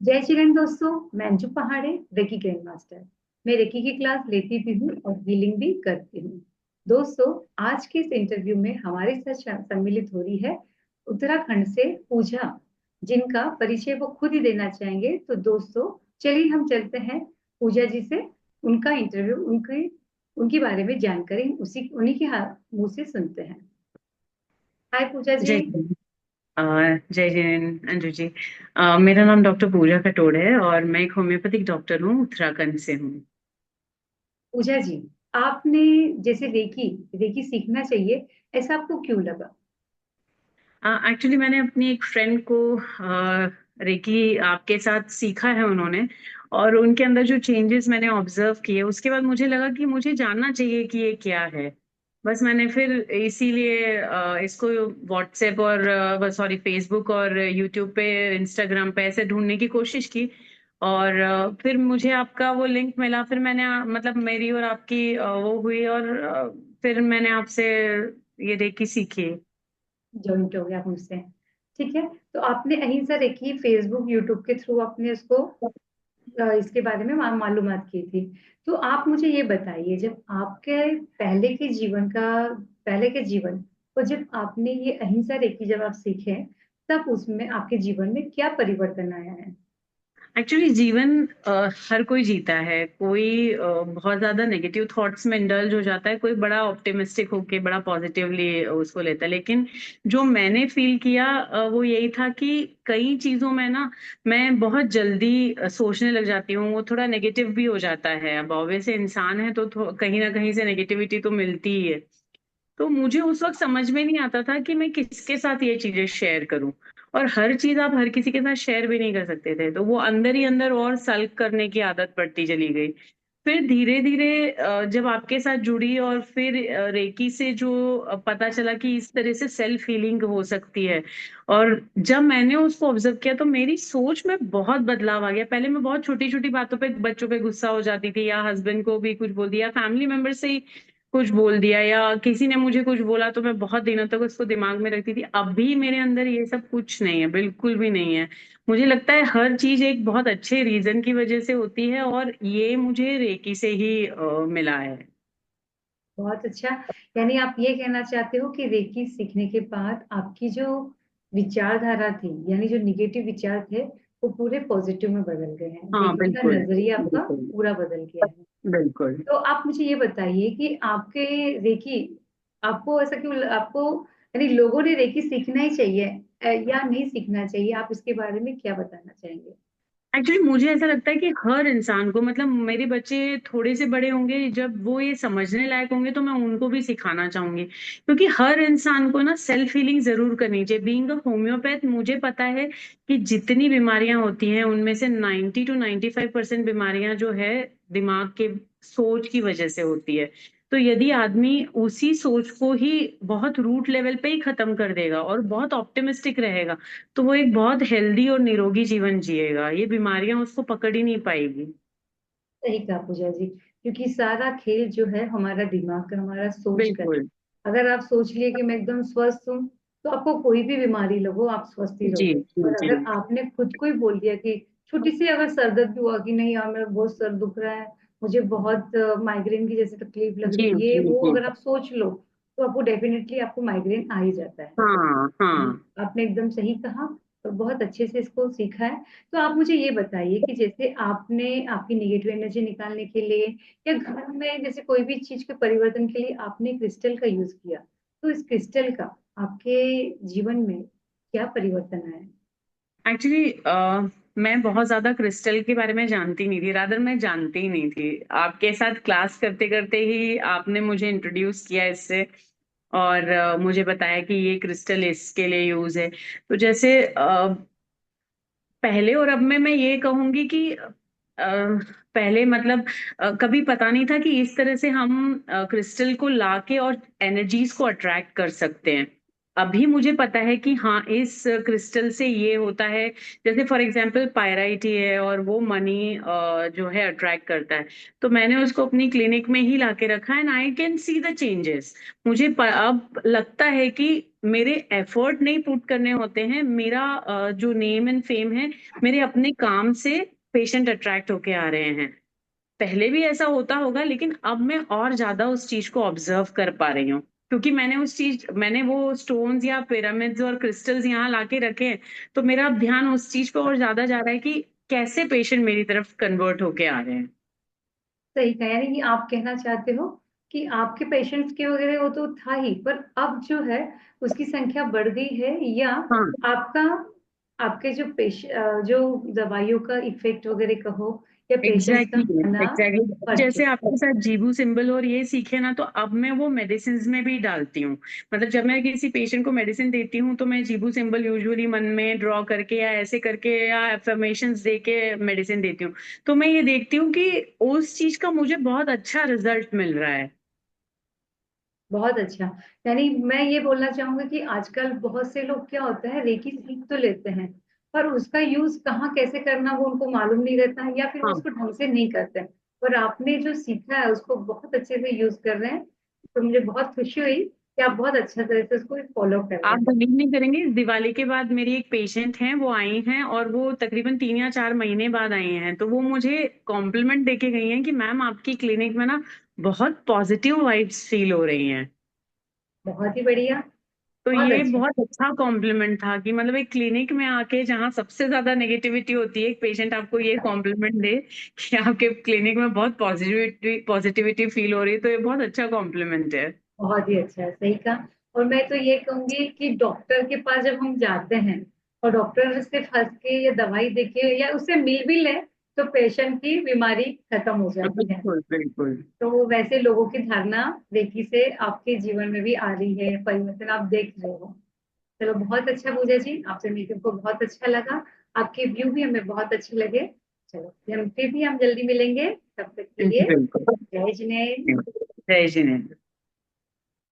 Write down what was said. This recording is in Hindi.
जय श्री राम दोस्तों। मैं अंजू पहाड़े, रेकी ग्रैंड मास्टर। मैं रेकी की क्लास लेती भी हूँ और हीलिंग भी करती हूँ। दोस्तों, आज के इस इंटरव्यू में हमारे साथ सम्मिलित हो रही है उत्तराखंड से पूजा, जिनका परिचय वो खुद ही देना चाहेंगे। तो दोस्तों, चलिए हम चलते हैं पूजा जी से, उनका इंटरव्यू, उनके उनके बारे में जानकारी उसी उन्हीं के मुंह से सुनते हैं। हाय पूजा जी। जय हिंद। अ, जय हिंद अंजू जी। मेरा नाम डॉक्टर पूजा कटोड़ है और मैं एक होम्योपैथिक डॉक्टर हूँ, उत्तराखंड से हूँ। पूजा जी, आपने जैसे रेकी रेकी सीखना चाहिए, ऐसा आपको क्यों लगा? एक्चुअली मैंने अपनी एक फ्रेंड को रेकी आपके साथ सीखा है उन्होंने, और उनके अंदर जो चेंजेस मैंने ऑब्जर्व किए उसके बाद मुझे लगा कि मुझे जानना चाहिए कि ये क्या है। बस मैंने फिर इसीलिए इसको व्हाट्सएप और सॉरी फेसबुक और यूट्यूब पे, इंस्टाग्राम पे ऐसे ढूंढने की कोशिश की। और फिर मुझे आपका वो लिंक मिला, फिर मैंने मतलब मेरी और आपकी वो हुई, और फिर मैंने आपसे ये रेकी सीखी। जॉइंट हो गया हमसे। ठीक है। तो आपने अहिंसा रेकी फेसबुक यूट्यूब के थ्रू आपने उसको इसके बारे में मालूमात की थी। तो आप मुझे ये बताइए, जब आपके पहले के जीवन और जब आपने ये अहिंसा रेकी जब आप सीखे, तब उसमें आपके जीवन में क्या परिवर्तन आया है? एक्चुअली जीवन हर कोई जीता है। कोई बहुत ज्यादा नेगेटिव थॉट्स में इंडल्ज हो जाता है, कोई बड़ा ऑप्टिमिस्टिक होके बड़ा पॉजिटिवली उसको लेता है। लेकिन जो मैंने फील किया वो यही था कि कई चीजों में ना मैं बहुत जल्दी सोचने लग जाती हूँ। वो थोड़ा नेगेटिव भी हो जाता है। अब ऑब्वियसली इंसान है तो कहीं ना कहीं से नेगेटिविटी तो मिलती ही है। तो मुझे उस वक्त समझ में नहीं आता था कि मैं किसके साथ ये चीजें शेयर करूं। और हर चीज आप हर किसी के साथ शेयर भी नहीं कर सकते थे, तो वो अंदर ही अंदर और सल्क करने की आदत पड़ती चली गई। फिर धीरे धीरे जब आपके साथ जुड़ी, और फिर रेकी से जो पता चला कि इस तरह से सेल्फ हीलिंग हो सकती है। और जब मैंने उसको ऑब्जर्व किया तो मेरी सोच में बहुत बदलाव आ गया। पहले मैं बहुत छोटी छोटी बातों पे बच्चों पे गुस्सा हो जाती थी, या हस्बैंड को भी कुछ बोल दिया, फैमिली मेंबर से ही कुछ बोल दिया, या किसी ने मुझे कुछ बोला तो मैं बहुत दिनों तक उसको दिमाग में रखती थी। अभी मेरे अंदर ये सब कुछ नहीं है, बिल्कुल भी नहीं है। मुझे लगता है हर चीज एक बहुत अच्छे रीजन की वजह से होती है, और ये मुझे रेकी से ही मिला है। बहुत अच्छा। यानी आप ये कहना चाहते हो कि रेकी सीखने के बाद आपकी जो विचारधारा थी, यानी जो निगेटिव विचार थे, वो पूरे पॉजिटिव में बदल गए हैं। हाँ रेकी का बिल्कुल। नजरिया आपका बिल्कुल। पूरा बदल गया है। बिल्कुल। तो आप मुझे ये बताइए कि आपके रेकी, आपको ऐसा क्यों, आपको यानी लोगों ने रेकी सीखना ही चाहिए या नहीं सीखना चाहिए, आप इसके बारे में क्या बताना चाहेंगे? एक्चुअली मुझे ऐसा लगता है कि हर इंसान को, मतलब मेरे बच्चे थोड़े से बड़े होंगे, जब वो ये समझने लायक होंगे तो मैं उनको भी सिखाना चाहूंगी। क्योंकि हर इंसान को ना सेल्फ हीलिंग जरूर करनी चाहिए। बीइंग अ होम्योपैथ मुझे पता है कि जितनी बीमारियां होती हैं उनमें से 90 to 95% बीमारियां जो है दिमाग के सोच की वजह से होती है। तो यदि आदमी उसी सोच को ही बहुत रूट लेवल पे ही खत्म कर देगा और बहुत ऑप्टिमिस्टिक रहेगा, तो वो एक बहुत हेल्दी और निरोगी जीवन जिएगा। ये बीमारियां उसको पकड़ ही नहीं पाएगी। सही कहा पूजा जी, क्योंकि सारा खेल जो है हमारा दिमाग का, हमारा सोच का है। बिल्कुल। अगर आप सोच लिए कि मैं एकदम स्वस्थ हूँ, तो आपको कोई भी बीमारी लगो, आप स्वस्थ ही जी रहोगे। जी और जी। अगर आपने खुद को ही बोल दिया कि छोटी सी अगर सर दर्द भी हुआ कि नहीं यार मेरा बहुत सर दुख रहा है, मुझे बहुत माइग्रेन की जैसे तकलीफ लग जी रही है, ये जी वो जी। अगर आप सोच लो, तो आपको डेफिनेटली आपको माइग्रेन आ ही जाता है। हाँ हाँ। आपने एकदम सही कहा और बहुत अच्छे से इसको सीखा है। तो आप मुझे ये बताइए कि जैसे आपने आपकी नेगेटिव एनर्जी निकालने के लिए या घर में जैसे कोई भी चीज के परिवर्तन के लिए आपने क्रिस्टल का यूज किया, तो इस क्रिस्टल का आपके जीवन में क्या परिवर्तन आया? एक्चुअली मैं बहुत ज्यादा क्रिस्टल के बारे में जानती नहीं थी, रादर मैं जानती ही नहीं थी। आपके साथ क्लास करते करते ही आपने मुझे इंट्रोड्यूस किया इससे, और मुझे बताया कि ये क्रिस्टल इसके लिए यूज है। तो जैसे पहले और अब में मैं ये कहूंगी कि पहले मतलब कभी पता नहीं था कि इस तरह से हम क्रिस्टल को लाके और एनर्जीज को अट्रैक्ट कर सकते हैं। अभी मुझे पता है कि हाँ इस क्रिस्टल से ये होता है। जैसे फॉर एग्जांपल पायराइट ही है और वो मनी जो है अट्रैक्ट करता है। तो मैंने उसको अपनी क्लिनिक में ही लाके रखा है and I can see the changes. अब लगता है कि मेरे एफर्ट नहीं पुट करने होते हैं। मेरा जो नेम एंड फेम है, मेरे अपने काम से पेशेंट अट्रैक्ट होके आ रहे हैं। पहले भी ऐसा होता होगा, लेकिन अब मैं और ज्यादा उस चीज को ऑब्जर्व कर पा रही हूँ, क्योंकि मैंने वो स्टोन्स या पिरामिड्स और क्रिस्टल्स यहाँ लाके रखे हैं। तो मेरा अब ध्यान उस चीज पे और ज्यादा जा रहा है कि कैसे पेशेंट मेरी तरफ कन्वर्ट होके आ रहे हैं। सही कहा, यानी कि आप कहना चाहते हो कि आपके पेशेंट्स के वगैरह वो तो था ही, पर अब जो है उसकी संख्या बढ़ गई है, या हाँ, आपका आपके जो दवाइयों का इफेक्ट वगैरह कहो, या पेशेंट्स का एग्जैक्टली आना एग्जैक्टली। बढ़ जैसे चुका आपके साथ जीबू सिंबल और ये सीखे ना, तो अब मैं वो मेडिसिन में भी डालती हूँ। मतलब जब मैं किसी पेशेंट को मेडिसिन देती हूँ तो मैं जीबू सिंबल यूजुअली मन में ड्रॉ करके या ऐसे करके या एफर्मेशंस दे के मेडिसिन देती हूँ। तो मैं ये देखती हूँ कि उस चीज का मुझे बहुत अच्छा रिजल्ट मिल रहा है। बहुत अच्छा। यानी मैं ये बोलना चाहूंगी कि आजकल बहुत से लोग, क्या होता है, रेकी सीख तो लेते हैं, पर उसका यूज कहाँ कैसे करना वो उनको मालूम नहीं रहता है, या फिर वो हाँ, उसको ढंग से नहीं करते हैं। पर आपने जो सीखा है उसको बहुत अच्छे से यूज कर रहे हैं, तो मुझे बहुत खुशी हुई कि आप बहुत अच्छा तरह से उसको फॉलो कर रहे आप हैं। बिलीव नहीं करेंगे, इस दिवाली के बाद मेरी एक पेशेंट है, वो आई हैं और वो तकरीबन 3 या 4 महीने बाद आई हैं। तो वो मुझे कॉम्प्लीमेंट देके गई हैं कि मैम आपकी क्लिनिक में ना बहुत पॉजिटिव वाइब्स फील हो रही हैं। बहुत ही बढ़िया। तो बहुत ये अच्छा। बहुत अच्छा कॉम्प्लीमेंट था कि मतलब एक क्लिनिक में आके जहाँ सबसे ज्यादा नेगेटिविटी होती है, एक पेशेंट आपको ये कॉम्प्लीमेंट दे कि आपके क्लिनिक में बहुत पॉजिटिविटी पॉजिटिविटी फील हो रही है, तो ये बहुत अच्छा कॉम्प्लीमेंट है। बहुत ही अच्छा है, सही कहा। और मैं तो ये कहूंगी कि डॉक्टर के पास जब हम जाते हैं और डॉक्टर से फंस के या दवाई देके या उससे मिल भी ले, तो पेशेंट की बीमारी खत्म हो जाती है। बिल्कुल बिल्कुल। तो वैसे लोगों की धारणा रेकी से आपके जीवन में भी आ रही है, परिवर्तन आप देख रहे हो। चलो, बहुत अच्छा पूजा जी, आपसे मिलकर को बहुत अच्छा लगा। आपके व्यू भी हमें बहुत अच्छे लगे। चलो, हम फिर भी हम जल्दी मिलेंगे, तब तक के लिए बिल्कुल। जय जिनेन्द्र। जय श्री